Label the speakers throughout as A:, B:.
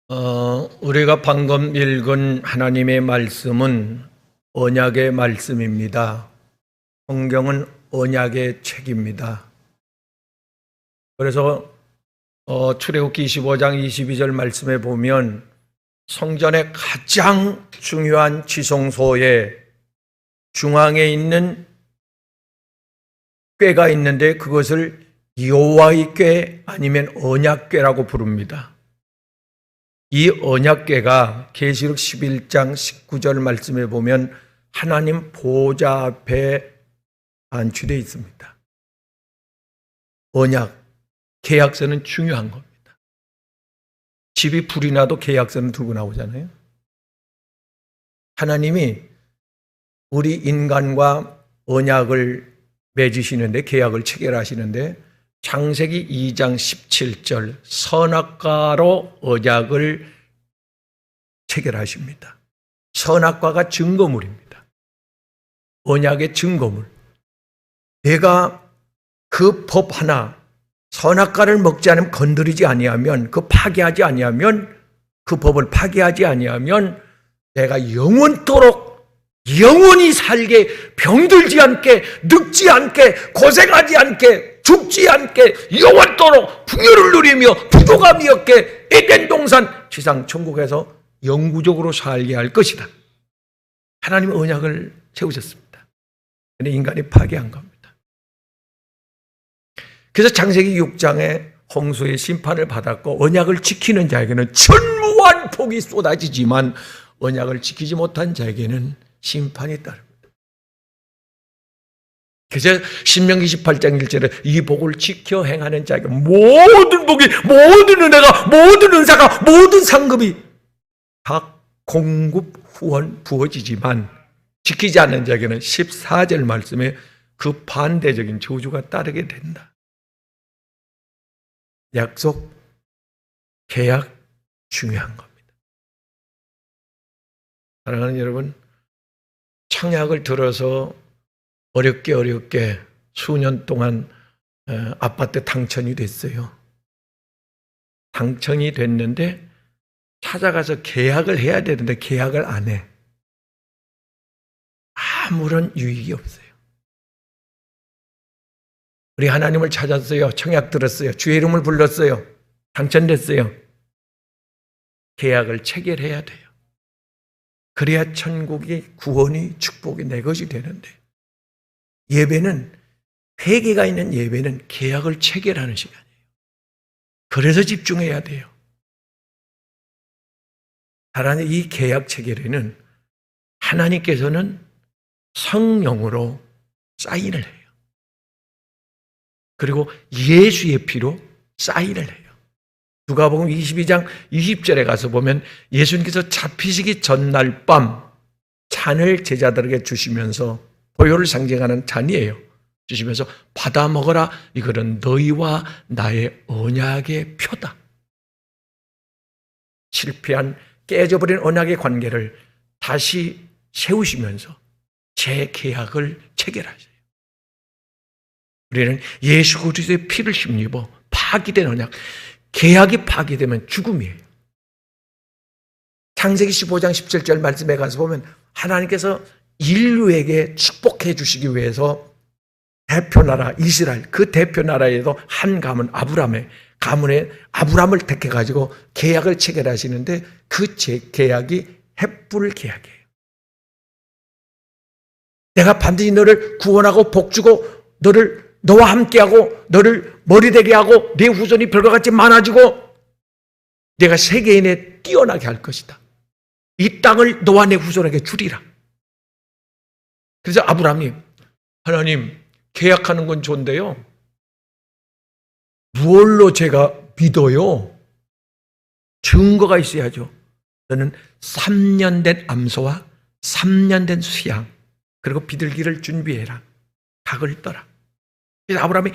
A: 우리가 방금 읽은 하나님의 말씀은 언약의 말씀입니다. 성경은 언약의 책입니다. 그래서 출애굽기 25장 22절 말씀에 보면 성전의 가장 중요한 지성소의 중앙에 있는 궤가 있는데 그것을 여호와의 궤 아니면 언약궤라고 부릅니다. 이 언약궤가 계시록 11장 19절 말씀에 보면 하나님 보좌 앞에 안치되어 있습니다. 언약, 계약서는 중요한 겁니다. 집이 불이 나도 계약서는 들고 나오잖아요. 하나님이 우리 인간과 언약을 맺으시는데, 계약을 체결하시는데 창세기 2장 17절 선악과로 언약을 체결하십니다. 선악과가 증거물입니다. 언약의 증거물. 내가 그 법 하나 선악과를 먹지 않으면 건드리지 아니하면 파괴하지 아니하면 그 법을 파괴하지 아니하면 내가 영원토록 영원히 살게 병들지 않게 늙지 않게 고생하지 않게 죽지 않게 영원토록 풍요를 누리며 부족함이 없게 에덴 동산 지상 천국에서 영구적으로 살게 할 것이다. 하나님은 언약을 세우셨습니다. 그런데 인간이 파괴한 겁니다. 그래서 창세기 6장에 홍수의 심판을 받았고 언약을 지키는 자에게는 천무한 복이 쏟아지지만 언약을 지키지 못한 자에게는 심판이 따릅니다. 그래서 신명기 18장 1절에 이 복을 지켜 행하는 자에게 모든 복이, 모든 은혜가, 모든 은사가, 모든 상급이 다 공급 후원 부어지지만 지키지 않는 자에게는 14절 말씀에 그 반대적인 저주가 따르게 된다. 약속, 계약 중요한 겁니다. 사랑하는 여러분, 청약을 들어서 어렵게 수년 동안 아파트 당첨이 됐어요. 당첨이 됐는데 찾아가서 계약을 해야 되는데 계약을 안 해. 아무런 유익이 없어요. 우리 하나님을 찾았어요. 청약 들었어요. 주의 이름을 불렀어요. 당첨됐어요. 계약을 체결해야 돼요. 그래야 천국이 구원이 축복이 내 것이 되는데 예배는 회개가 있는 예배는 계약을 체결하는 시간이에요. 그래서 집중해야 돼요. 하나님 이 계약 체결에는 하나님께서는 성령으로 사인을 해요. 그리고 예수의 피로 사인을 해요. 누가복음 22장 20절에 가서 보면 예수님께서 잡히시기 전날 밤 잔을 제자들에게 주시면서 보혈을 상징하는 잔이에요. 주시면서 받아 먹어라. 이거는 너희와 나의 언약의 표다. 실패한 깨져버린 언약의 관계를 다시 세우시면서 재계약을 체결하세요. 우리는 예수 그리스도의 피를 힘입어 파기된 언약, 계약이 파기되면 죽음이에요. 창세기 15장 17절 말씀에 가서 보면 하나님께서 인류에게 축복해 주시기 위해서 대표나라 이스라엘, 그 대표나라에도 한 가문 아브라함의 가문에 아브라함을 택해가지고 계약을 체결하시는데 그 계약이 헷불 계약이에요. 내가 반드시 너를 구원하고 복주고 너와 함께하고 너를 머리되게 하고 내 후손이 별과 같이 많아지고 내가 세계인에 뛰어나게 할 것이다. 이 땅을 너와 내 후손에게 주리라. 그래서 아브라함이 하나님 계약하는 건 좋은데요. 무엇로 제가 믿어요? 증거가 있어야죠. 너는 3년 된 암소와 3년 된 수양 그리고 비둘기를 준비해라. 닭을 떠라. 그래서 아브라함이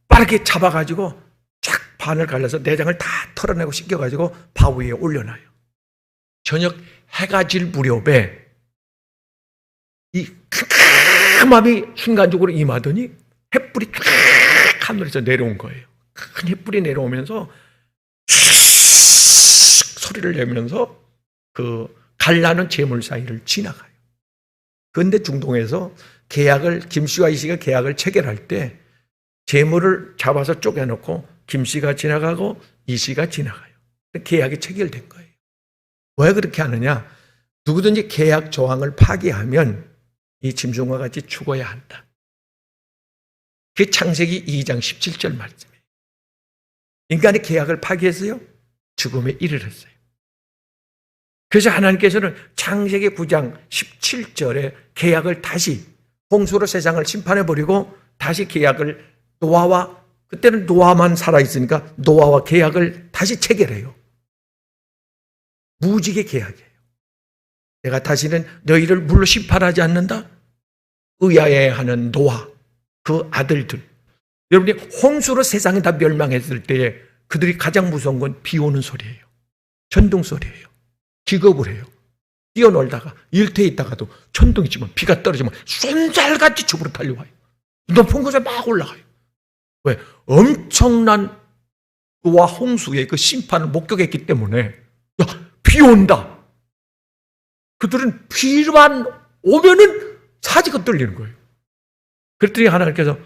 A: 빠르게 잡아가지고 쫙 반을 갈라서 내장을 다 털어내고 씻겨가지고 바 위에 올려놔요. 저녁 해가 질 무렵에 이 캄캄함이 순간적으로 임하더니 햇불이 쫙 하늘에서 내려온 거예요. 큰 햇불이 내려오면서 소리를 내면서 그 갈라는 재물 사이를 지나가요. 그런데 중동에서 김 씨와 이 씨가 계약을 체결할 때 재물을 잡아서 쪼개놓고 김 씨가 지나가고 이 씨가 지나가요. 계약이 체결된 거예요. 왜 그렇게 하느냐? 누구든지 계약 조항을 파기하면 이 짐승과 같이 죽어야 한다. 그게 창세기 2장 17절 말씀이에요. 인간이 계약을 파기했어요. 죽음에 이르렀어요. 그래서 하나님께서는 창세기 9장 17절에 계약을 다시 홍수로 세상을 심판해버리고 다시 계약을 노아와, 그때는 노아만 살아있으니까 노아와 계약을 다시 체결해요. 무지개 계약이에요. 내가 다시는 너희를 물로 심판하지 않는다. 의아해하는 노아, 그 아들들. 여러분이 홍수로 세상이 다 멸망했을 때에 그들이 가장 무서운 건 비 오는 소리예요. 천둥 소리예요. 기겁을 해요. 뛰어놀다가 일터에 있다가도 천둥이 치면 비가 떨어지면 쏜살같이 집으로 달려와요. 높은 곳에 막 올라가요. 왜? 엄청난 그와 홍수의 그 심판을 목격했기 때문에 야, 비 온다. 그들은 비만 오면은 사지가 떨리는 거예요. 그랬더니 하나님께서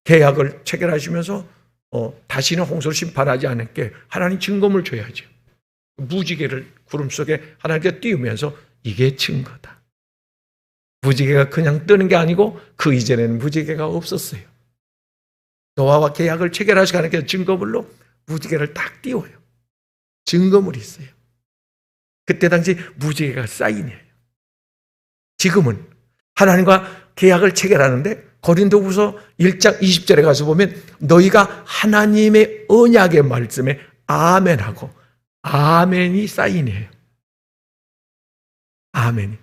A: 계약을 체결하시면서 다시는 홍수를 심판하지 않을게 하나님 증거물 줘야죠. 무지개를 구름 속에 하나님께 띄우면서 이게 증거다. 무지개가 그냥 뜨는 게 아니고 그 이전에는 무지개가 없었어요. 노아와 계약을 체결하시고 하나님께서 증거물로 무지개를 딱 띄워요. 증거물이 있어요. 그때 당시 무지개가 사인이에요. 지금은 하나님과 계약을 체결하는데 고린도후서 1장 20절에 가서 보면 너희가 하나님의 언약의 말씀에 아멘하고 아멘이 사인이에요. 아멘이.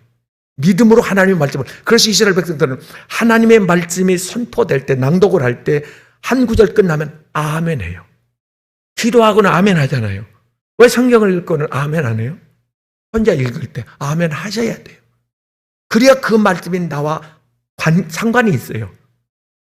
A: 믿음으로 하나님의 말씀을. 그래서 이스라엘 백성들은 하나님의 말씀이 선포될 때 낭독을 할 때 한 구절 끝나면 아멘해요. 기도하고는 아멘 하잖아요. 왜 성경을 읽고는 아멘 안 해요? 혼자 읽을 때 아멘 하셔야 돼요. 그래야 그 말씀이 나와 상관이 있어요.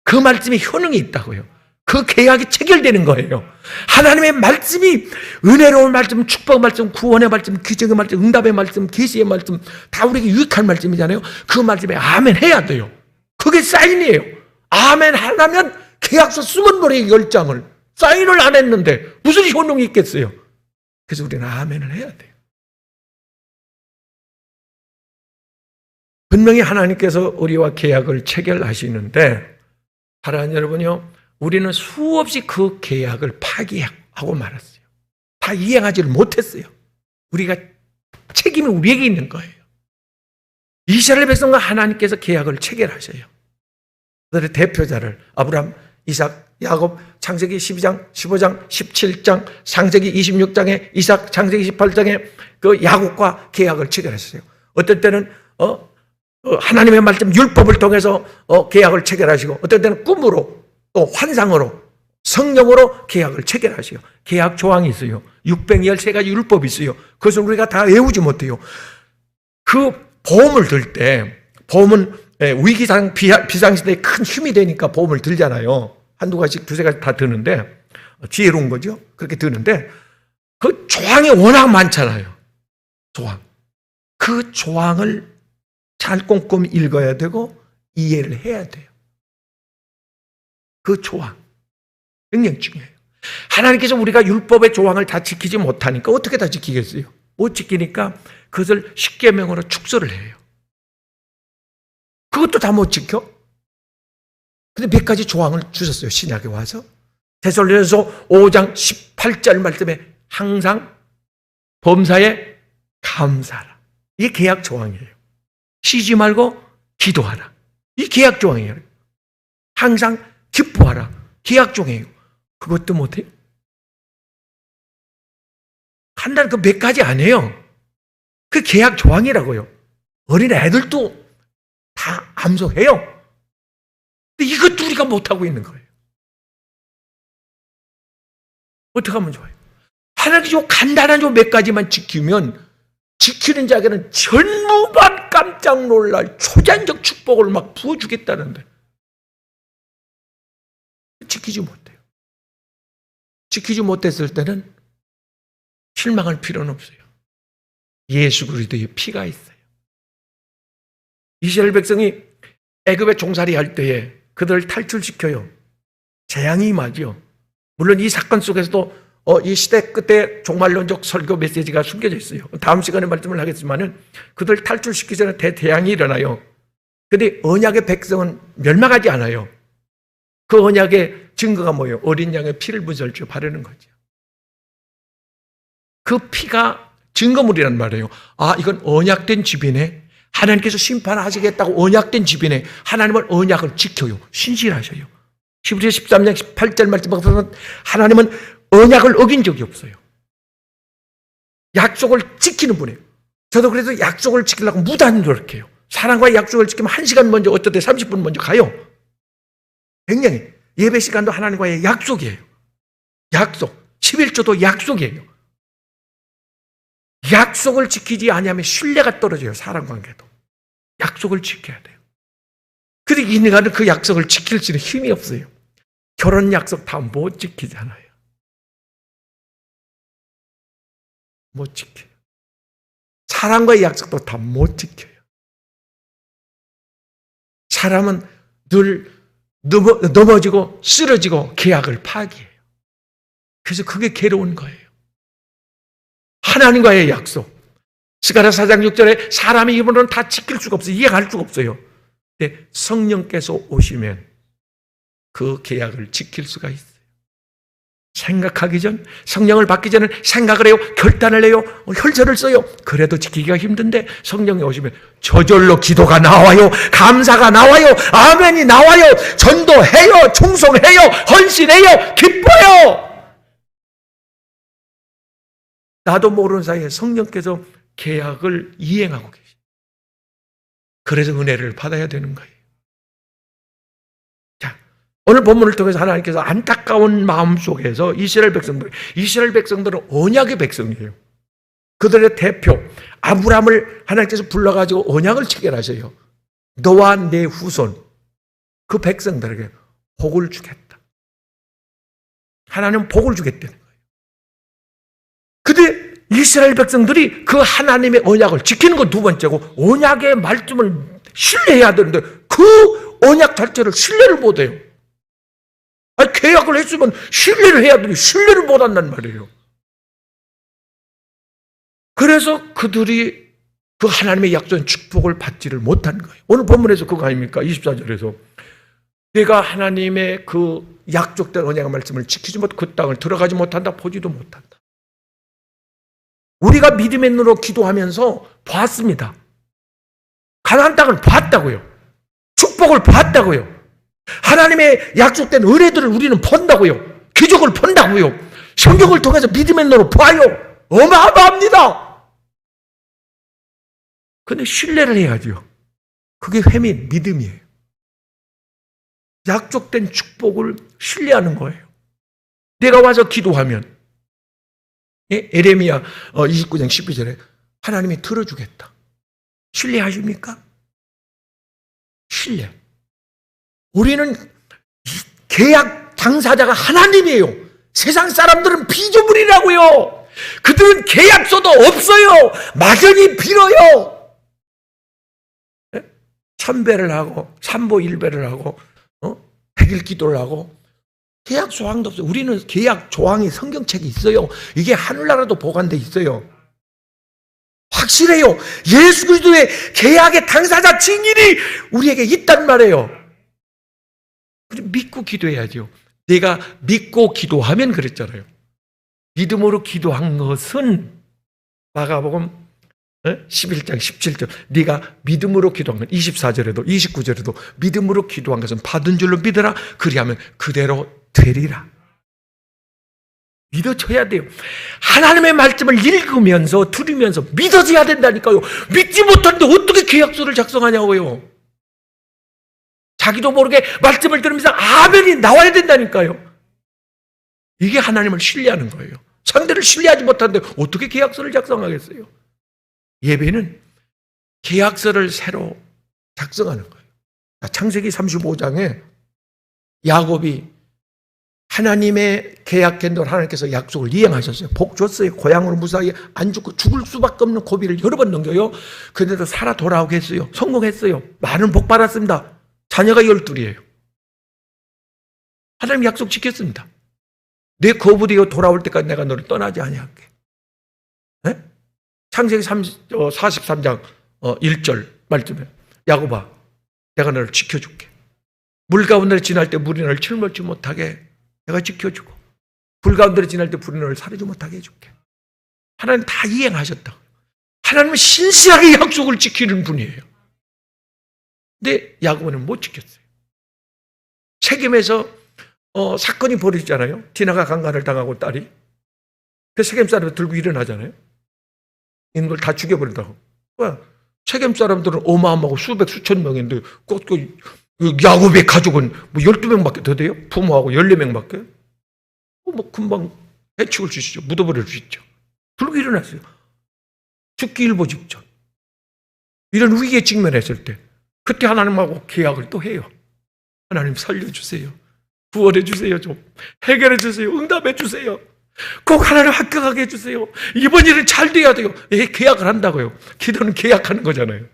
A: 그 말씀이 효능이 있다고요. 그 계약이 체결되는 거예요. 하나님의 말씀이 은혜로운 말씀, 축복의 말씀, 구원의 말씀, 기적의 말씀, 응답의 말씀, 계시의 말씀 다 우리에게 유익한 말씀이잖아요. 그 말씀에 아멘 해야 돼요. 그게 사인이에요. 아멘 하려면 계약서 쓰면 뭐래 10장을 사인을 안 했는데 무슨 효능이 있겠어요. 그래서 우리는 아멘을 해야 돼요. 분명히 하나님께서 우리와 계약을 체결하시는데 사랑하는 여러분요, 우리는 수없이 그 계약을 파기하고 말았어요. 다 이행하지를 못했어요. 우리가 책임이 우리에게 있는 거예요. 이스라엘 백성과 하나님께서 계약을 체결하셔요. 그들의 대표자를 아브라함, 이삭, 야곱, 창세기 12장, 15장, 17장, 창세기 26장에 이삭, 창세기 18장에 그 야곱과 계약을 체결했어요. 어떨 때는 하나님의 말씀 율법을 통해서 계약을 체결하시고 어떨 때는 꿈으로 또 환상으로 성령으로 계약을 체결하시고 계약 조항이 있어요. 613가지 율법이 있어요. 그것을 우리가 다 외우지 못해요. 그 보험을 들 때 보험은 위기상 비상시대에 큰 힘이 되니까 보험을 들잖아요. 한두 가지 두세 가지 다 드는데 지혜로운 거죠. 그렇게 드는데 그 조항이 워낙 많잖아요. 조항. 그 조항을 잘 꼼꼼히 읽어야 되고 이해를 해야 돼요. 그 조항 굉장히 중요해요. 하나님께서 우리가 율법의 조항을 다 지키지 못하니까 어떻게 다 지키겠어요? 못 지키니까 그것을 십계명으로 축소를 해요. 그것도 다 못 지켜? 근데 몇 가지 조항을 주셨어요. 신약에 와서 데살로니가서 5장 18절 말씀에 항상 범사에 감사하라. 이게 계약 조항이에요. 쉬지 말고 기도하라. 이 계약 조항이에요. 항상 기뻐하라. 계약 조항이에요. 그것도 못해요. 한다는 그 몇 가지 안 해요. 그 계약 조항이라고요. 어린 애들도 다 암송해요. 근데 이것도 우리가 못하고 있는 거예요. 어떻게 하면 좋아요? 하나님께서 간단한 요 몇 가지만 지키면 지키는 자에게는 전무반 깜짝 놀랄 초자연적 축복을 막 부어주겠다는데 지키지 못해요. 지키지 못했을 때는 실망할 필요는 없어요. 예수 그리스도의 피가 있어요. 이스라엘 백성이 애굽에 종살이 할 때에 그들을 탈출시켜요. 재앙이 임하죠. 물론 이 사건 속에서도 이 시대 끝에 종말론적 설교 메시지가 숨겨져 있어요. 다음 시간에 말씀을 하겠지만은 그들 탈출시키기 전에 대재앙이 일어나요. 그런데 언약의 백성은 멸망하지 않아요. 그 언약의 증거가 뭐예요? 어린 양의 피를 무절주 바르는 거죠. 그 피가 증거물이란 말이에요. 아, 이건 언약된 집이네. 하나님께서 심판하시겠다고 언약된 집이네. 하나님은 언약을 지켜요. 신실하셔요. 히브리 13장 18절 말씀 보면 하나님은 언약을 어긴 적이 없어요. 약속을 지키는 분이에요. 저도 그래서 약속을 지키려고 무단 노력해요. 사람과의 약속을 지키면 1시간 먼저, 어떨 때 30분 먼저 가요. 굉장히 예배 시간도 하나님과의 약속이에요. 약속. 11조도 약속이에요. 약속을 지키지 아니하면 신뢰가 떨어져요. 사람 관계도. 약속을 지켜야 돼요. 그런데 인간은 그 약속을 지킬 수 있는 힘이 없어요. 결혼 약속 다 못 지키잖아요. 못 지켜요. 사람과의 약속도 다 못 지켜요. 사람은 늘 넘어지고 쓰러지고 계약을 파기해요. 그래서 그게 괴로운 거예요. 하나님과의 약속. 스가랴 4장 6절에 사람의 입으로는 다 지킬 수가 없어요. 이해할 수가 없어요. 근데 성령께서 오시면 그 계약을 지킬 수가 있어요. 생각하기 전, 성령을 받기 전에 생각을 해요. 결단을 해요. 혈서를 써요. 그래도 지키기가 힘든데 성령이 오시면 저절로 기도가 나와요. 감사가 나와요. 아멘이 나와요. 전도해요. 충성해요. 헌신해요. 기뻐요. 나도 모르는 사이에 성령께서 계약을 이행하고 계십니다. 그래서 은혜를 받아야 되는 거예요. 자, 오늘 본문을 통해서 하나님께서 안타까운 마음 속에서 이스라엘 백성들은 언약의 백성이에요. 그들의 대표 아브라함을 하나님께서 불러가지고 언약을 체결하셔요. 너와 내 후손, 그 백성들에게 복을 주겠다. 하나님은 복을 주겠다는 거예요. 근데 이스라엘 백성들이 그 하나님의 언약을 지키는 건 두 번째고, 언약의 말씀을 신뢰해야 되는데 그 언약 자체를 신뢰를 못해요. 아니, 계약을 했으면 신뢰를 해야 되는데 신뢰를 못한단 말이에요. 그래서 그들이 그 하나님의 약속한 축복을 받지를 못한 거예요. 오늘 본문에서 그거 아닙니까? 24절에서 내가 하나님의 그 약속된 언약의 말씀을 지키지 못하고 그 땅을 들어가지 못한다, 보지도 못한다. 우리가 믿음의 눈으로 기도하면서 봤습니다. 가나안 땅을 봤다고요. 축복을 봤다고요. 하나님의 약속된 은혜들을 우리는 본다고요. 기적을 본다고요. 성경을 통해서 믿음의 눈으로 봐요. 어마어마합니다. 근데 신뢰를 해야죠. 그게 회민, 믿음이에요. 약속된 축복을 신뢰하는 거예요. 내가 와서 기도하면 에레미야 29장 12절에 하나님이 들어주겠다. 신뢰하십니까? 신뢰. 우리는 계약 당사자가 하나님이에요. 세상 사람들은 피조물이라고요. 그들은 계약서도 없어요. 막연히 빌어요. 천배를 하고 삼보일배를 하고 100일 기도를 하고 계약 조항도 없어요. 우리는 계약 조항이 성경책에 있어요. 이게 하늘나라도 보관돼 있어요. 확실해요. 예수 그리스도의 계약의 당사자 증인이 우리에게 있단 말이에요. 믿고 기도해야죠. 내가 믿고 기도하면 그랬잖아요. 믿음으로 기도한 것은 마가복음 11장 17절 네가 믿음으로 기도한 건 24절에도 29절에도 믿음으로 기도한 것은 받은 줄로 믿어라. 그리하면 그대로 되리라. 믿어줘야 돼요. 하나님의 말씀을 읽으면서 들으면서 믿어줘야 된다니까요. 믿지 못하는데 어떻게 계약서를 작성하냐고요. 자기도 모르게 말씀을 들으면서 아멘이 나와야 된다니까요. 이게 하나님을 신뢰하는 거예요. 상대를 신뢰하지 못하는데 어떻게 계약서를 작성하겠어요. 예배는 계약서를 새로 작성하는 거예요. 창세기 35장에 야곱이 하나님의 계약된 대로 하나님께서 약속을 이행하셨어요. 복 줬어요. 고향으로 무사히 안 죽고 죽을 수밖에 없는 고비를 여러 번 넘겨요. 그런데도 살아 돌아오게 했어요. 성공했어요. 많은 복 받았습니다. 자녀가 12이에요. 하나님 약속 지켰습니다. 내 거부되어 돌아올 때까지 내가 너를 떠나지 아니할게. 네? 창세기 43장 1절 말씀에 야곱아 내가 너를 지켜줄게. 물 가운데를 지날 때 물이 너를 출몰치 못하게 내가 지켜주고 불 가운데를 지날 때 불이 너를 사르지 못하게 해줄게. 하나님 다 이행하셨다. 하나님은 신실하게 약속을 지키는 분이에요. 근데 야곱은 못 지켰어요. 세겜에서 사건이 벌어지잖아요. 디나가 강간을 당하고 딸이 그 세겜 사람을 들고 일어나잖아요. 이놈들 다 죽여버린다고. 세겜 사람들은 어마어마하고 수백 수천 명인데 야곱의 가족은 뭐 12명밖에 더 돼요? 부모하고 14명밖에? 뭐 금방 해축을 주시죠. 묻어버릴 수 있죠. 들고 일어났어요. 죽기 일보 직전. 이런 위기에 직면했을 때 그때 하나님하고 계약을 또 해요. 하나님 살려주세요. 구원해 주세요. 좀 해결해 주세요. 응답해 주세요. 꼭 하나님 합격하게 해주세요. 이번 일은 잘 돼야 돼요. 계약을 한다고요. 기도는 계약하는 거잖아요.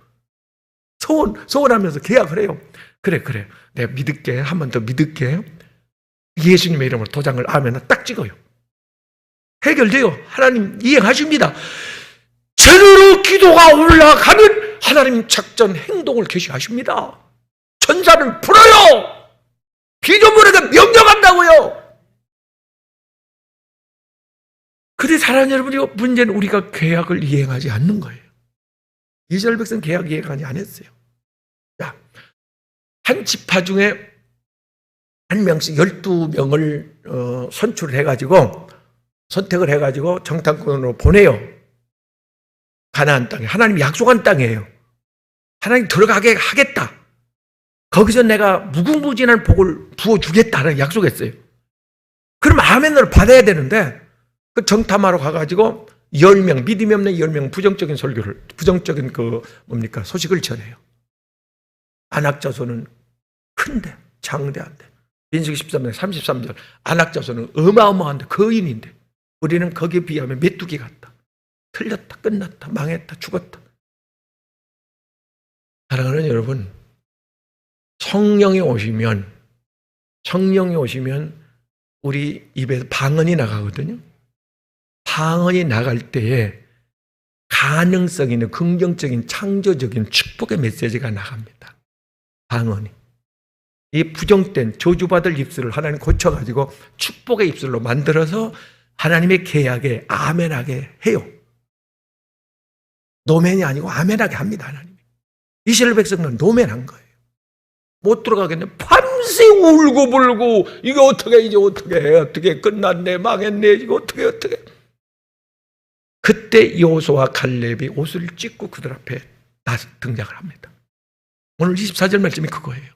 A: 소원하면서 계약을 해요. 그래 내가 믿을게. 한 번 더 믿을게. 예수님의 이름으로 도장을 아멘 딱 찍어요. 해결돼요. 하나님 이행하십니다. 제대로 기도가 올라가면 하나님 작전 행동을 개시하십니다. 천사를 풀어요. 피조물에게 명령한다고요. 그런데 사랑하는 여러분이 문제는 우리가 계약을 이행하지 않는 거예요. 이스라엘 백성 계약 이행하지 않았어요. 자, 한 지파 중에 한 명씩 12명을 선택을 해가지고 정탐꾼으로 보내요. 가나안 땅에. 하나님이 약속한 땅이에요. 하나님 들어가게 하겠다. 거기서 내가 무궁무진한 복을 부어주겠다는 약속했어요. 그럼 아멘을 받아야 되는데 그 정탐하러 가가지고 10명, 믿음이 없는 10명 부정적인 소식을 전해요. 아낙 자손은 큰데 장대한데. 민수기 13장 33절 아낙 자손은 어마어마한데 거인인데 우리는 거기에 비하면 메뚜기 같다. 틀렸다, 끝났다, 망했다, 죽었다. 사랑하는 여러분, 성령이 오시면 우리 입에서 방언이 나가거든요. 방언이 나갈 때에 가능성 있는 긍정적인 창조적인 축복의 메시지가 나갑니다. 방언이. 이 부정된 저주받을 입술을 하나님 고쳐가지고 축복의 입술로 만들어서 하나님의 계약에 아멘하게 해요. 노멘이 아니고 아멘하게 합니다. 하나님이. 이스라엘 백성은 노멘한 거예요. 못 들어가겠네. 밤새 울고 불고 이게 어떻게 끝났네 망했네 이거 어떻게 그때 여호수아와 갈렙이 옷을 찢고 그들 앞에 등장을 합니다. 오늘 24절 말씀이 그거예요.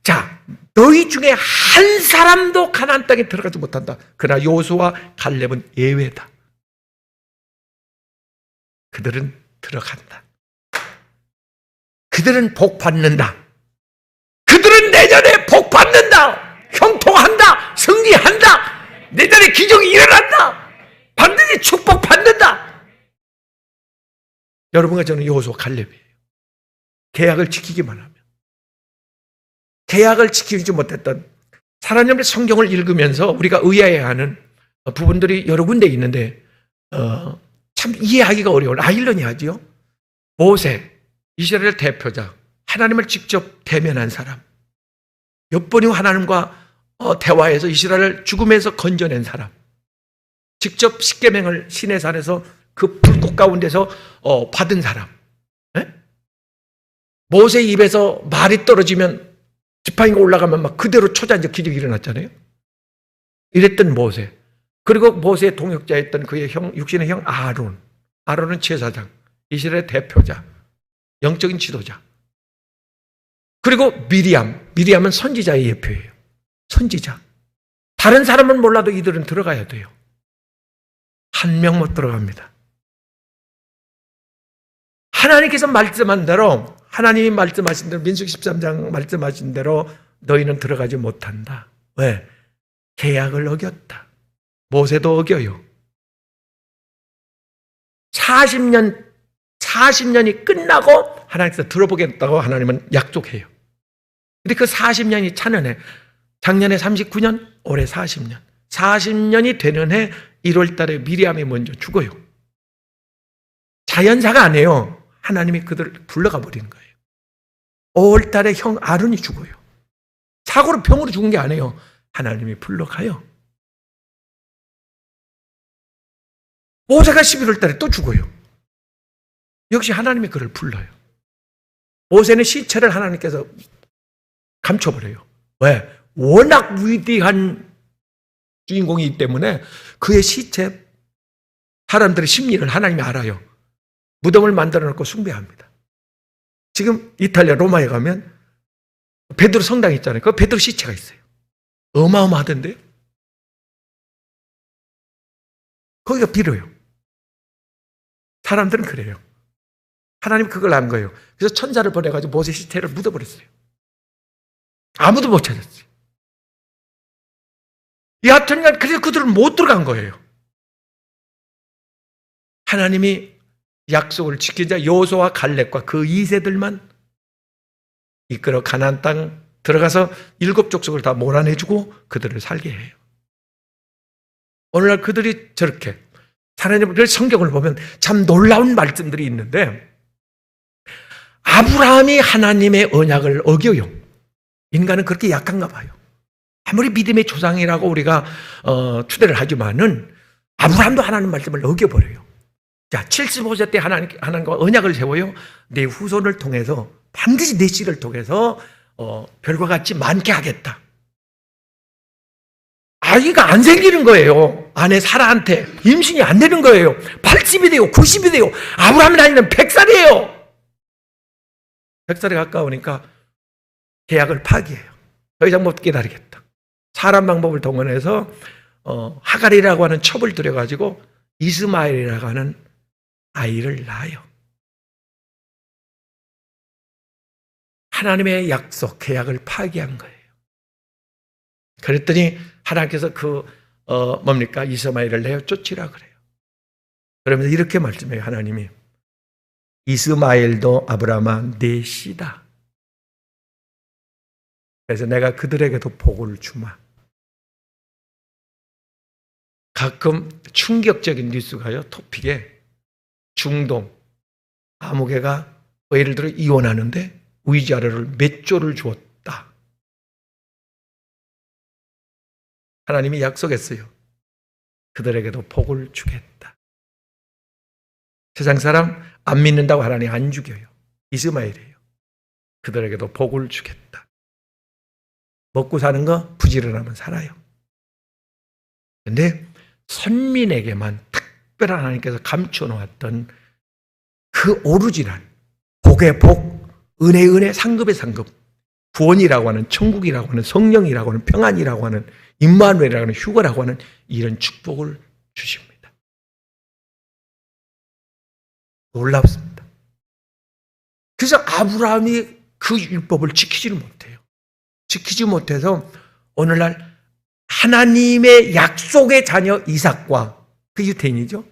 A: 자, 너희 중에 한 사람도 가나안 땅에 들어가지 못한다. 그러나 여호수아와 갈렙은 예외다. 그들은 들어간다. 그들은 복 받는다. 그들은 내년에 복 받는다. 형통한다. 승리한다. 내년에 기적이 일어난다. 반드시 축복 받는다. 여러분과 저는 여호수아 갈렙이에요. 계약을 지키기만 하면. 계약을 지키지 못했던 하나님의 성경을 읽으면서 우리가 의아해하는 부분들이 여러 군데 있는데 참 이해하기가 어려운 아이러니하지요. 모세, 이스라엘 대표자, 하나님을 직접 대면한 사람, 몇 번이고 하나님과 대화해서 이스라엘을 죽음에서 건져낸 사람, 직접 십계명을 시내산에서 그 불꽃 가운데서 받은 사람. 네? 모세 입에서 말이 떨어지면 지팡이가 올라가면 막 그대로 초자연적 기적이 일어났잖아요. 이랬던 모세. 그리고 모세의 동역자였던 그의 육신의 형 아론. 아론은 제사장, 이스라엘의 대표자, 영적인 지도자. 그리고 미리암은 선지자의 예표예요. 선지자. 다른 사람은 몰라도 이들은 들어가야 돼요. 한 명 못 들어갑니다. 하나님께서 말씀한 대로, 하나님이 말씀하신 대로, 민수기 13장 말씀하신 대로 너희는 들어가지 못한다. 왜? 계약을 어겼다. 모세도 어겨요. 40년이 끝나고 하나님께서 들어보겠다고 하나님은 약속해요. 근데 그 40년이 차는 해, 작년에 39년, 올해 40년. 40년이 되는 해 1월 달에 미리암이 먼저 죽어요. 자연사가 아니에요. 하나님이 그들을 불러가 버리는 거예요. 5월 달에 형 아론이 죽어요. 사고로 병으로 죽은 게 아니에요. 하나님이 불러가요. 모세가 11월 달에 또 죽어요. 역시 하나님이 그를 불러요. 모세는 시체를 하나님께서 감춰버려요. 왜? 워낙 위대한 주인공이기 때문에 그의 시체, 사람들의 심리를 하나님이 알아요. 무덤을 만들어 놓고 숭배합니다. 지금 이탈리아 로마에 가면 베드로 성당 있잖아요. 그 베드로 시체가 있어요. 어마어마하던데요. 거기가 빌어요. 사람들은 그래요. 하나님 그걸 안 거예요. 그래서 천사를 보내가지고 모세 시체를 묻어버렸어요. 아무도 못 찾았어요. 여하튼간 그래서 그들은 못 들어간 거예요. 하나님이 약속을 지키자 여호수아와 갈렙과 그 2세들만 이끌어 가나안 땅 들어가서 7족속을 다 몰아내주고 그들을 살게 해요. 오늘날 그들이 저렇게 하나님의 성경을 보면 참 놀라운 말씀들이 있는데 아브라함이 하나님의 언약을 어겨요. 인간은 그렇게 약한가 봐요. 아무리 믿음의 조상이라고 우리가 추대를 하지만은 아브라함도 하나님 말씀을 어겨버려요. 자, 75세 때 하나님과 언약을 세워요. 내 후손을 통해서 반드시 내 씨를 통해서 별과 같이 많게 하겠다. 아이가 안 생기는 거예요. 아내 사라한테 임신이 안 되는 거예요. 80이 되고 90이 되고 아브라함이 나이는 100살이에요. 100살에 가까우니까 계약을 파기해요. 더 이상 못 기다리겠다. 사람 방법을 동원해서 하갈이라고 하는 첩을 들여가지고 이스마엘이라고 하는 아이를 낳아요. 하나님의 약속, 계약을 파기한 거예요. 그랬더니 하나님께서 이스마엘을 내어 쫓으라 그래요. 그러면서 이렇게 말씀해요. 하나님이 이스마엘도 아브라함아 내 씨다. 그래서 내가 그들에게도 복을 주마. 가끔 충격적인 뉴스가요. 토픽에 중동 아무개가 예를 들어 이혼하는데 위자료를 몇 조를 주었다. 하나님이 약속했어요. 그들에게도 복을 주겠다. 세상 사람 안 믿는다고 하나님 안 죽여요. 이스마엘이에요. 그들에게도 복을 주겠다. 먹고 사는 거 부지런하면 살아요. 그런데 선민에게만 특별한 하나님께서 감춰놓았던 그 오리지널 복의 복, 은혜의 은혜, 상급의 상급, 구원이라고 하는 천국이라고 하는 성령이라고 하는 평안이라고 하는 임마누엘이라고 하는 휴거라고 하는 이런 축복을 주십니다. 놀랍습니다. 그래서 아브라함이 그 율법을 지키지를 못해요. 지키지 못해서 오늘날 하나님의 약속의 자녀 이삭과 그 유태인이죠.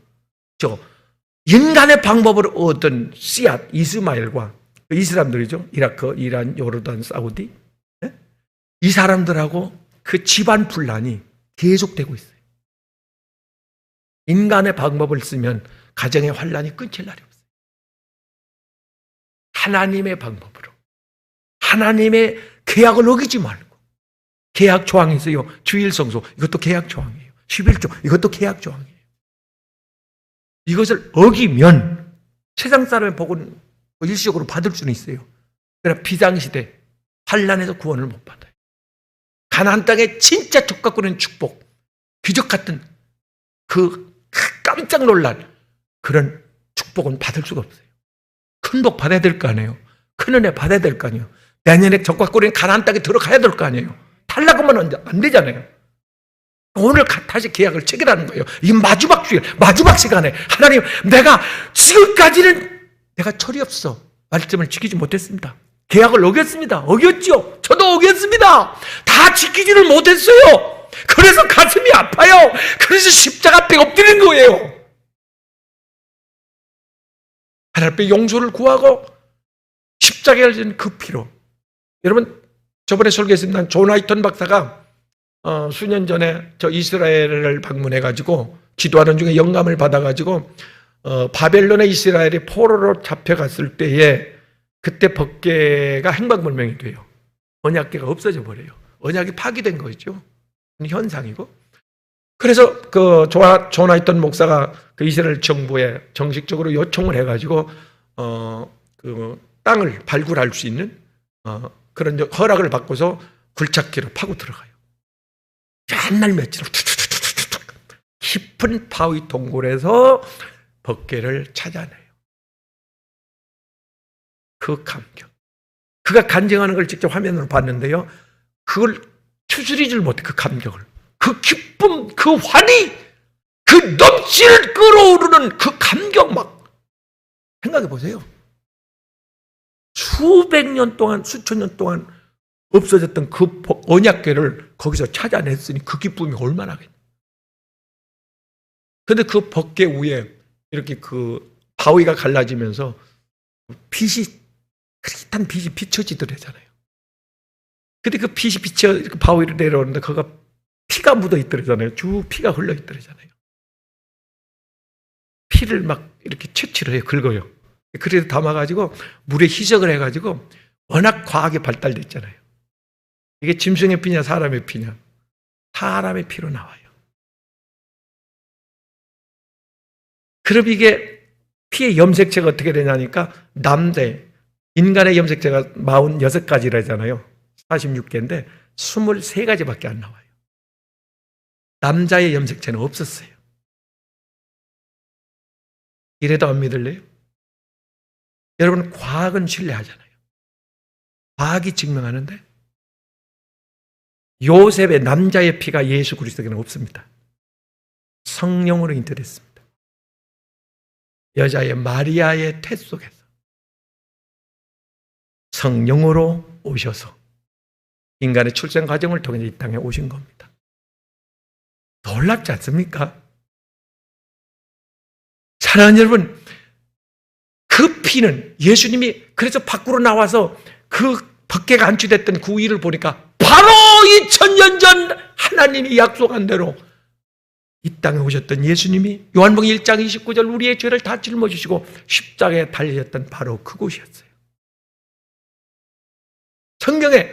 A: 인간의 방법으로 얻은 씨앗 이스마엘과 이 사람들이죠. 이라크, 이란, 요르단, 사우디. 네? 이 사람들하고 그 집안 분란이 계속되고 있어요. 인간의 방법을 쓰면 가정의 환란이 끊길 날이 없어요. 하나님의 방법으로. 하나님의 계약을 어기지 말고. 계약 조항이 있어요. 주일 성소. 이것도 계약 조항이에요. 11조. 이것도 계약 조항이에요. 이것을 어기면 세상 사람의 복은 일시적으로 받을 수는 있어요. 그러나 비상시대 환란에서 구원을 못 받아요. 가나안 땅에 진짜 족같고는 축복, 기적 같은 그 깜짝 놀랄 그런 축복은 받을 수가 없어요. 큰 복 받아야 될 거 아니에요. 큰 은혜 받아야 될 거 아니에요. 내년에 족같고는 가나안 땅에 들어가야 될 거 아니에요. 탈락하면 안 되잖아요. 오늘 다시 계약을 체결하는 거예요. 이 마지막 주일, 마지막 시간에 하나님, 내가 지금까지는 내가 철이 없어 말씀을 지키지 못했습니다. 계약을 어겼습니다. 어겼죠. 저도 어겼습니다. 다 지키지를 못했어요. 그래서 가슴이 아파요. 그래서 십자가 앞에 엎드리는 거예요. 하나님 앞에 용서를 구하고 십자가를 지는 그 피로. 여러분, 저번에 설교에서 난 존 하이턴 박사가 수년 전에 저 이스라엘을 방문해가지고 기도하는 중에 영감을 받아가지고 바벨론의 이스라엘이 포로로 잡혀갔을 때에 그때 법궤가 행방불명이 돼요. 언약궤가 없어져 버려요. 언약이 파기된 거죠. 현상이고. 그래서 그 존 하이턴 목사가 그 이스라엘 정부에 정식적으로 요청을 해가지고 그 땅을 발굴할 수 있는 그런 허락을 받고서 굴착기로 파고 들어가요. 한날 며칠 깊은 바위 동굴에서 법궤를 찾아내요. 그 감격. 그가 간증하는 걸 직접 화면으로 봤는데요. 그걸 추스리질 못해, 그 감격을. 그 기쁨, 그 환희, 그 넘치를 끌어오르는 그 감격 막. 생각해 보세요. 수백 년 동안, 수천 년 동안 없어졌던 그 언약궤를 거기서 찾아냈으니 그 기쁨이 얼마나 겠냐. 근데 그 법궤 위에 이렇게 그 바위가 갈라지면서 빛이, 흐릿한 빛이 비춰지더라잖아요. 근데 그 빛이 비쳐, 그 바위로 내려오는데 거기가 피가 묻어 있더라잖아요. 쭉 피가 흘러 있더라잖아요. 피를 막 이렇게 채취를 해요. 긁어요. 그래서 담아가지고 물에 희석을 해가지고 워낙 과학이 발달됐잖아요. 이게 짐승의 피냐 사람의 피냐? 사람의 피로 나와요. 그럼 이게 피의 염색체가 어떻게 되냐니까 남자의 인간의 염색체가 46가지라잖아요. 46개인데 23가지밖에 안 나와요. 남자의 염색체는 없었어요. 이래도 안 믿을래요? 여러분, 과학은 신뢰하잖아요. 과학이 증명하는데 요셉의 남자의 피가 예수 그리스도에게는 없습니다. 성령으로 잉태됐습니다. 여자의 마리아의 태 속에서 성령으로 오셔서 인간의 출생 과정을 통해 이 땅에 오신 겁니다. 놀랍지 않습니까? 사랑하는 여러분, 그 피는 예수님이 그래서 밖으로 나와서 그 법궤가 안치됐던 그 위를 보니까 바로 2000년 전 하나님이 약속한 대로 이 땅에 오셨던 예수님이 요한복음 1장 29절 우리의 죄를 다 짊어지시고 십자가에 달리셨던 바로 그곳이었어요. 성경에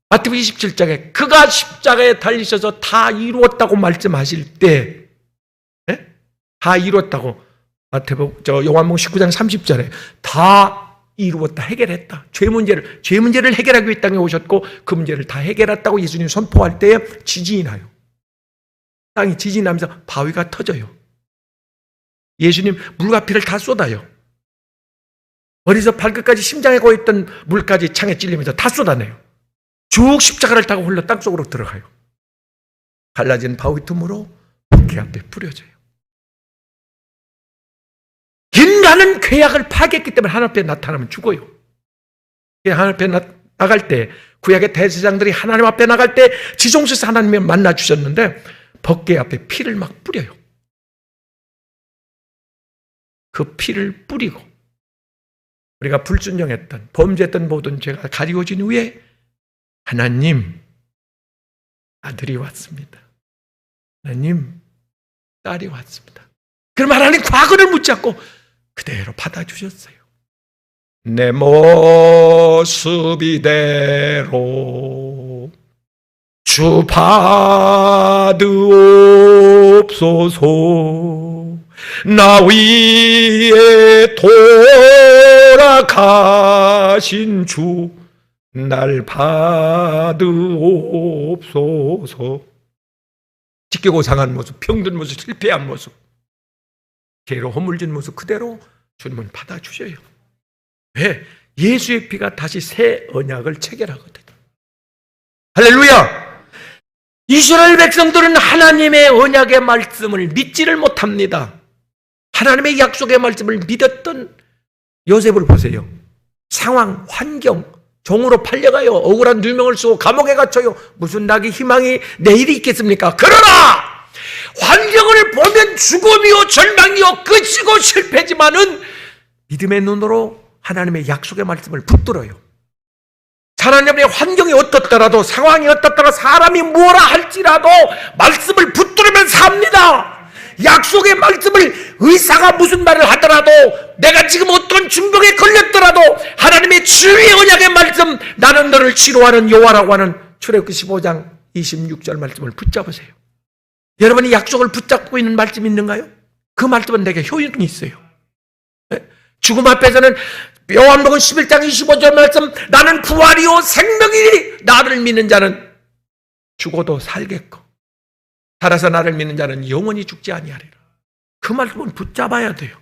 A: 마태복음 27장에 그가 십자가에 달리셔서 다 이루었다고 말씀하실 때, 다 이루었다고 요한복음 19장 30절에 다 이루었다, 해결했다. 죄 문제를 해결하기 위해 땅에 오셨고 그 문제를 다 해결했다고 예수님이 선포할 때에 지진이 나요. 땅이 지진이 나면서 바위가 터져요. 예수님 물과 피를 다 쏟아요. 머리에서 발끝까지 심장에 고였던 물까지 창에 찔리면서 다 쏟아내요. 쭉 십자가를 타고 흘러 땅속으로 들어가요. 갈라진 바위 틈으로 법궤 앞에 뿌려져요. 인간은 죄악을 파괴했기 때문에 하나님 앞에 나타나면 죽어요. 하나님 앞에 나갈 때, 구약의 대제사장들이 하나님 앞에 나갈 때 지성소에서 하나님을 만나 주셨는데 법궤 앞에 피를 막 뿌려요. 그 피를 뿌리고 우리가 불순종했던, 범죄했던 모든 죄가 가리워진 후에 하나님, 아들이 왔습니다. 하나님, 딸이 왔습니다. 그럼 하나님 과거를 묻지 않고 그대로 받아주셨어요. 내 모습 이대로 주 받으옵소서. 나 위에 돌아가신 주 날 받으옵소서. 직계고상한 모습, 병든 모습, 실패한 모습, 죄로 허물진 모습 그대로 주님은 받아주셔요. 왜? 예수의 피가 다시 새 언약을 체결하거든요. 할렐루야! 이스라엘 백성들은 하나님의 언약의 말씀을 믿지를 못합니다. 하나님의 약속의 말씀을 믿었던 요셉을 보세요. 상황, 환경, 종으로 팔려가요. 억울한 누명을 쓰고 감옥에 갇혀요. 무슨 낙이 희망이 내일이 있겠습니까? 그러나 환경을 보면 죽음이요 절망이요 끝이고 실패지만은 믿음의 눈으로 하나님의 약속의 말씀을 붙들어요. 하나님의 환경이 어떻더라도, 상황이 어떻더라도, 사람이 뭐라 할지라도 말씀을 붙들으면 삽니다. 약속의 말씀을, 의사가 무슨 말을 하더라도, 내가 지금 어떤 중병에 걸렸더라도 하나님의 주의 언약의 말씀, 나는 너를 치료하는 여호와라고 하는 출애굽기 15장 26절 말씀을 붙잡으세요. 여러분이 약속을 붙잡고 있는 말씀 있는가요? 그 말씀은 내게 효용이 있어요. 죽음 앞에서는 요한복음 11장 25절 말씀, 나는 부활이요 생명이니 나를 믿는 자는 죽어도 살겠고 살아서 나를 믿는 자는 영원히 죽지 아니하리라. 그 말씀은 붙잡아야 돼요.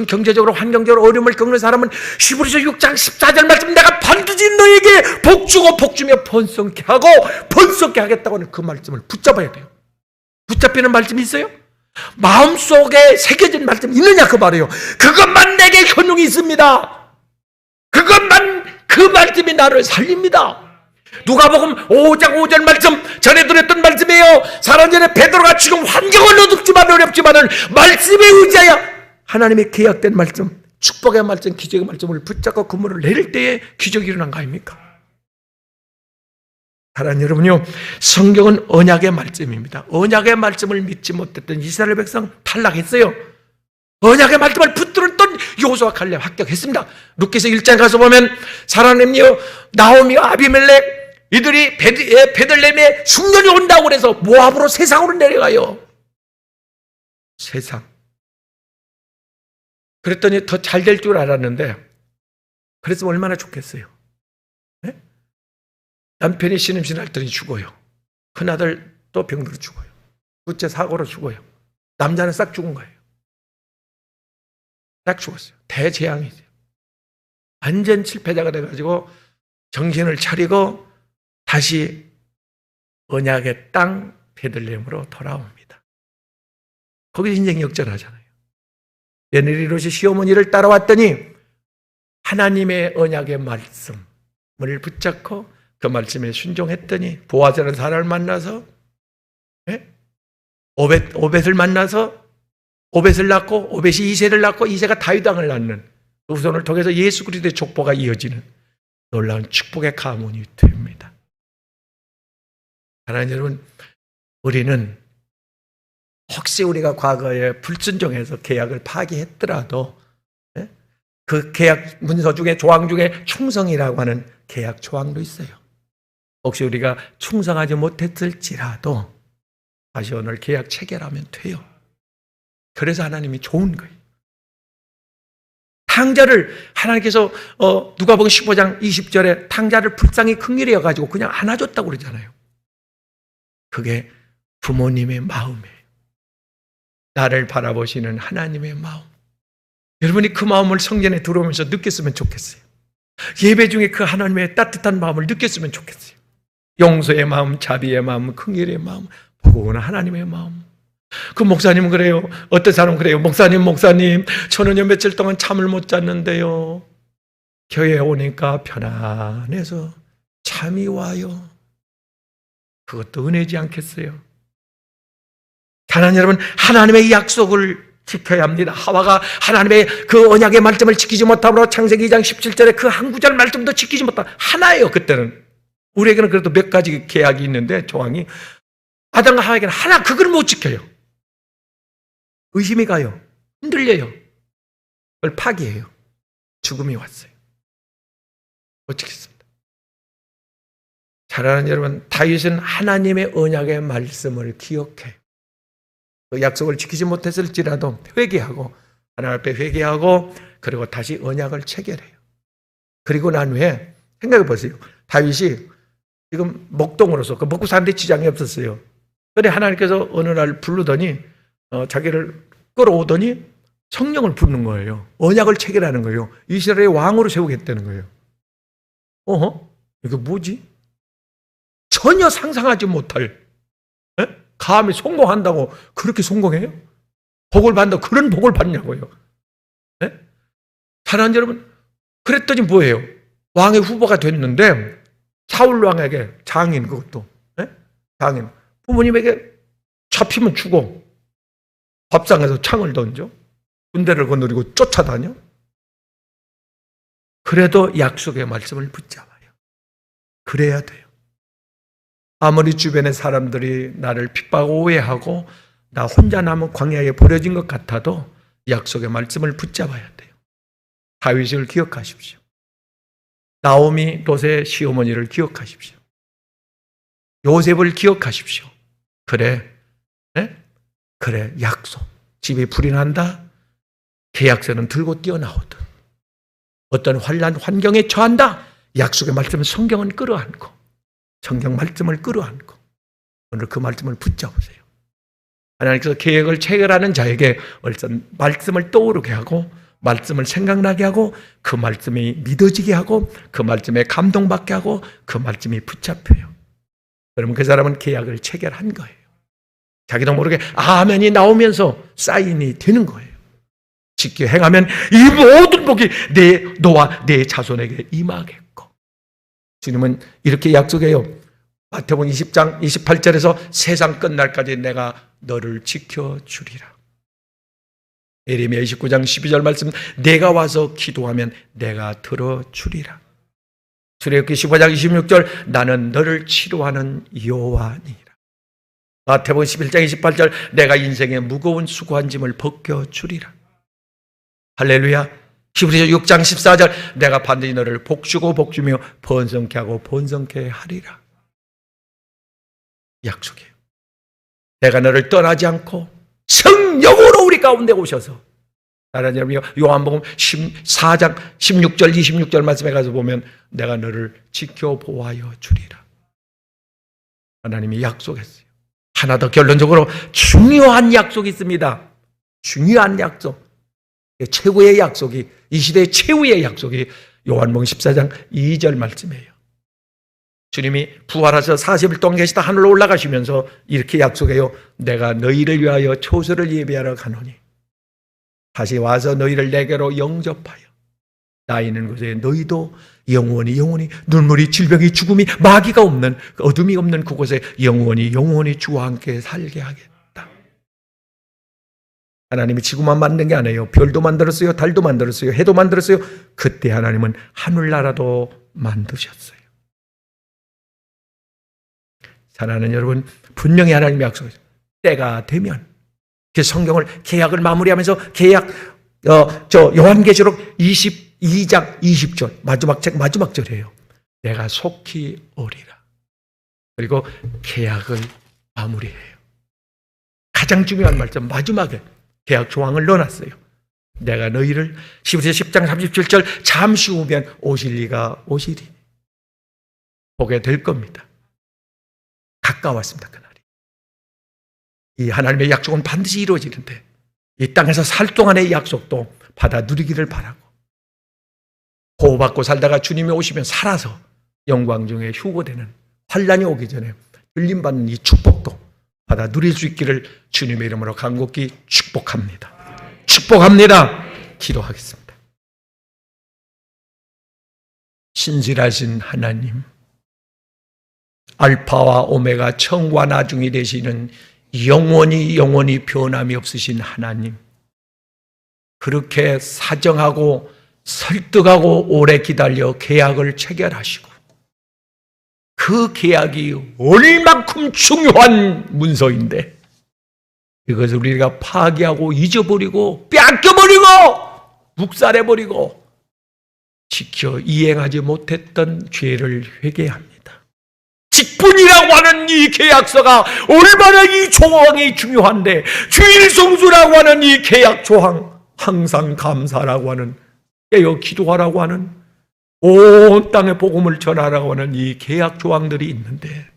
A: 경제적으로 환경적으로 어려움을 겪는 사람은 히브리서 6장 14절 말씀, 내가 반드시 너에게 복주고 복주며 번성케 하고 번성케 하겠다고 하는 그 말씀을 붙잡아야 돼요. 붙잡히는 말씀이 있어요? 마음속에 새겨진 말씀 있느냐 그 말이에요. 그것만 내게 효능이 있습니다. 그것만, 그 말씀이 나를 살립니다. 누가복음 5장 5절 말씀, 전에 들었던 말씀이에요. 사람들의 베드로가 지금 환경은 어둡지만 어렵지만은 말씀에 의지하여 하나님의 계약된 말씀, 축복의 말씀, 기적의 말씀을 붙잡고 그물을 내릴 때에 기적이 일어난 거 아닙니까? 사랑하는 여러분요, 성경은 언약의 말씀입니다. 언약의 말씀을 믿지 못했던 이스라엘 백성 탈락했어요. 언약의 말씀을 붙들었던 여호수아 칼렙 합격했습니다. 룻기서 1장 가서 보면 사라님이요, 나오미와 아비멜렉 이들이 베들레헴에 흉년이 온다고 그래서 모압으로 세상으로 내려가요. 세상. 그랬더니 더 잘 될 줄 알았는데, 그래서 얼마나 좋겠어요. 네? 남편이 신음신 할 때는 죽어요. 큰아들 또 병들어 죽어요. 둘째 사고로 죽어요. 남자는 싹 죽은 거예요. 딱 죽었어요. 대재앙이죠. 완전 실패자가 돼가지고 정신을 차리고 다시 언약의 땅 베들레헴으로 돌아옵니다. 거기서 인생이 역전하잖아요. 며느리 롯이 시어머니를 따라왔더니 하나님의 언약의 말씀을 붙잡고 그 말씀에 순종했더니 보아스라는 사람을 만나서, 오벳을 만나서 오벳을 낳고, 오벳이 이새를 낳고, 이새가 다윗 왕을 낳는 그 후손을 통해서 예수 그리스도의 족보가 이어지는 놀라운 축복의 가문이 됩니다. 하나님 여러분, 우리는 혹시 우리가 과거에 불순종해서 계약을 파기했더라도 그 계약 문서 중에, 조항 중에 충성이라고 하는 계약 조항도 있어요. 혹시 우리가 충성하지 못했을지라도 다시 오늘 계약 체결하면 돼요. 그래서 하나님이 좋은 거예요. 탕자를 하나님께서 누가복음 15장 20절에 탕자를 불쌍히 긍휼히 여가지고 그냥 안아줬다고 그러잖아요. 그게 부모님의 마음이에요. 나를 바라보시는 하나님의 마음. 여러분이 그 마음을 성전에 들어오면서 느꼈으면 좋겠어요. 예배 중에 그 하나님의 따뜻한 마음을 느꼈으면 좋겠어요. 용서의 마음, 자비의 마음, 긍휼의 마음, 보고는 하나님의 마음. 그 목사님은 그래요. 어떤 사람은 그래요. 목사님, 저는요 며칠 동안 잠을 못 잤는데요, 교회에 오니까 편안해서 잠이 와요. 그것도 은혜지 않겠어요? 하나님 여러분, 하나님의 약속을 지켜야 합니다. 하와가 하나님의 그 언약의 말씀을 지키지 못함으로 창세기 2장 17절에 그 한 구절 말씀도 지키지 못한 하나예요. 그때는 우리에게는 그래도 몇 가지 계약이 있는데 조항이, 아담과 하와에게는 하나, 그걸 못 지켜요. 의심이 가요. 흔들려요. 그걸 파기해요. 죽음이 왔어요. 못 지켰습니다. 사랑하는 여러분, 다윗은 하나님의 언약의 말씀을 기억해요. 그 약속을 지키지 못했을지라도 회개하고, 하나님 앞에 회개하고, 그리고 다시 언약을 체결해요. 그리고 난 후에 생각해 보세요. 다윗이 지금 목동으로서 먹고 사는데 지장이 없었어요. 그런데 하나님께서 어느 날 부르더니 자기를 끌어오더니 성령을 붓는 거예요. 언약을 체결하는 거예요. 이스라엘의 왕으로 세우겠다는 거예요. 이거 뭐지? 전혀 상상하지 못할, 감히 성공한다고 그렇게 성공해요? 복을 받는다고 그런 복을 받냐고요? 사랑하는 여러분, 그랬더니 뭐예요? 왕의 후보가 됐는데 사울 왕에게 장인 그것도 장인 부모님에게 잡히면 죽어. 밥상에서 창을 던져. 군대를 거느리고 쫓아다녀. 그래도 약속의 말씀을 붙잡아요. 그래야 돼요. 아무리 주변의 사람들이 나를 핍박하고 오해하고 나 혼자 남은 광야에 버려진 것 같아도 약속의 말씀을 붙잡아야 돼요. 다윗을 기억하십시오. 나오미 롯의 시어머니를 기억하십시오. 요셉을 기억하십시오. 그래, 그래, 약속. 집에 불이 난다. 계약서는 들고 뛰어나오듯. 어떤 환난 환경에 처한다. 약속의 말씀은 성경은 끌어안고, 성경 말씀을 끌어안고 오늘 그 말씀을 붙잡으세요. 하나님께서 계획을 체결하는 자에게 얼른 말씀을 떠오르게 하고 말씀을 생각나게 하고 그 말씀이 믿어지게 하고 그 말씀에 감동받게 하고 그 말씀이 붙잡혀요. 그러면 그 사람은 계약을 체결한 거예요. 자기도 모르게 아멘이 나오면서 사인이 되는 거예요. 지켜 행하면 이 모든 복이 너와 내 자손에게 임하겠고. 주님은 이렇게 약속해요. 마태복음 20장 28절에서 세상 끝날까지 내가 너를 지켜주리라. 예레미야 29장 12절 말씀, 내가 와서 기도하면 내가 들어주리라. 출애굽기 15장 26절, 나는 너를 치료하는 여호와니라. 마태복음 11장 28절, 내가 인생의 무거운 수고한 짐을 벗겨주리라. 할렐루야. 히브리서 6장 14절, 내가 반드시 너를 복주고 복주며 번성케 하고 번성케 하리라. 약속이에요. 내가 너를 떠나지 않고 성령으로 우리 가운데 오셔서, 나라는 여러분 요한복음 14장 16절 26절 말씀에 가서 보면 내가 너를 지켜보아여 주리라. 하나님이 약속했어요. 하나 더 결론적으로 중요한 약속이 있습니다. 중요한 약속. 최고의 약속이, 이 시대의 최후의 약속이 요한복음 14장 2절 말씀이에요. 주님이 부활하셔서 40일 동안 계시다 하늘로 올라가시면서 이렇게 약속해요. 내가 너희를 위하여 초소를 예비하러 가노니 다시 와서 너희를 내게로 영접하여 나 있는 곳에 너희도 영원히 눈물이 질병이 죽음이 마귀가 없는 어둠이 없는 그곳에 영원히 주와 함께 살게 하겠다. 하나님이 지구만 만든 게 아니에요. 별도 만들었어요. 달도 만들었어요. 해도 만들었어요. 그때 하나님은 하늘나라도 만드셨어요. 사랑하는 여러분, 분명히 하나님이 약속했어요. 때가 되면 성경을 계약을 마무리하면서 요한계시록 22장 20절 마지막 책 마지막 절이에요. 내가 속히 오리라. 그리고 계약을 마무리해요. 가장 중요한 말씀 마지막에 계약 조항을 넣어놨어요. 내가 너희를 히브리서 10장 37절 잠시 후면 오실 이가 오시리. 보게 될 겁니다. 가까웠습니다. 그날이. 이 하나님의 약속은 반드시 이루어지는데 이 땅에서 살 동안의 약속도 받아 누리기를 바라고 보호받고 살다가 주님이 오시면 살아서 영광 중에 휴고되는 환난이 오기 전에 들림받는 이 축복도 받아 누릴 수 있기를 주님의 이름으로 간곡히 축복합니다. 축복합니다. 기도하겠습니다. 신실하신 하나님, 알파와 오메가 처음과 나중이 되시는 영원히 변함이 없으신 하나님, 그렇게 사정하고 설득하고 오래 기다려 계약을 체결하시고 그 계약이 얼만큼 중요한 문서인데 이것을 우리가 파기하고 잊어버리고 뺏겨버리고 묵살해버리고 지켜 이행하지 못했던 죄를 회개합니다. 직분이라고 하는 이 계약서가 얼마나 이 조항이 중요한데, 주일성수라고 하는 이 계약 조항, 항상 감사라고 하는, 깨어 기도하라고 하는, 온 땅에 복음을 전하라고 하는 이 계약 조항들이 있는데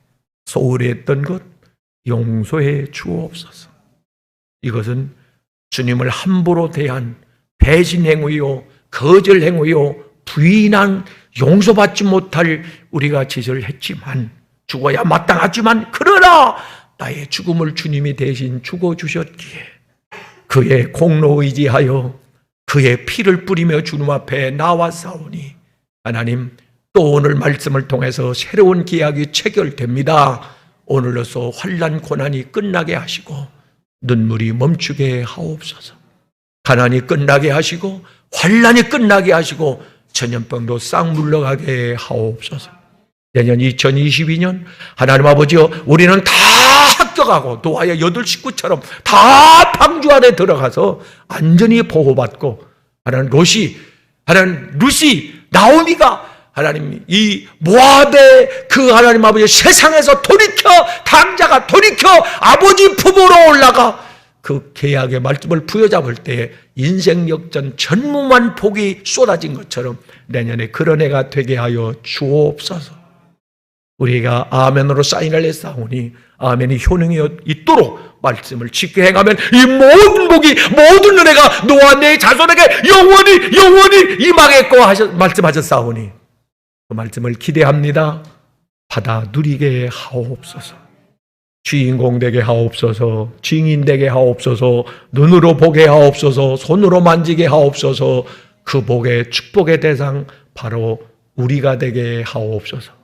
A: 소홀히 했던 것 용서해 주옵소서. 이것은 주님을 함부로 대한 배신 행위요, 거절 행위요, 부인한 용서받지 못할 우리가 짓을 했지만, 죽어야 마땅하지만, 그러나 나의 죽음을 주님이 대신 죽어주셨기에 그의 공로 의지하여 그의 피를 뿌리며 주님 앞에 나와 싸우니 하나님 또 오늘 말씀을 통해서 새로운 계약이 체결됩니다. 오늘로서 환난 고난이 끝나게 하시고 눈물이 멈추게 하옵소서. 가난이 끝나게 하시고 환난이 끝나게 하시고 전염병도 싹 물러가게 하옵소서. 내년 2022년 하나님 아버지여, 우리는 다 합격하고 노아의 8 식구처럼 다 방주 안에 들어가서 안전히 보호받고, 하나님 루시 나오미가 하나님 이 모압의 그 하나님 아버지 세상에서 돌이켜, 당자가 돌이켜 아버지 품으로 올라가 그 계약의 말씀을 부여잡을 때에 인생 역전 전무한 복이 쏟아진 것처럼 내년에 그런 해가 되게 하여 주옵소서. 우리가 아멘으로 사인을 했사오니 아멘이 효능이 있도록 말씀을 지켜 행하면 이 모든 복이, 모든 은혜가 노아 내 자손에게 영원히 임하겠고 말씀하셨사오니 그 말씀을 기대합니다. 받아 누리게 하옵소서. 주인공 되게 하옵소서. 증인 되게 하옵소서. 눈으로 보게 하옵소서. 손으로 만지게 하옵소서. 그 복의 축복의 대상 바로 우리가 되게 하옵소서.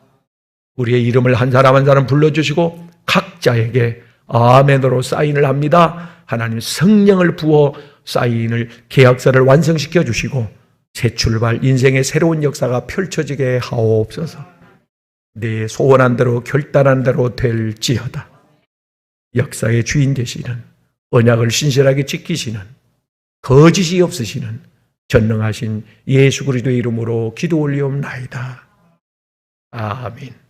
A: 우리의 이름을 한 사람 한 사람 불러주시고 각자에게 아멘으로 사인을 합니다. 하나님 성령을 부어 사인을, 계약서를 완성시켜 주시고 새 출발, 인생의 새로운 역사가 펼쳐지게 하옵소서. 내 소원한 대로 결단한 대로 될지어다. 역사의 주인 되시는, 언약을 신실하게 지키시는, 거짓이 없으시는 전능하신 예수 그리스도의 이름으로 기도 올리옵나이다. 아멘.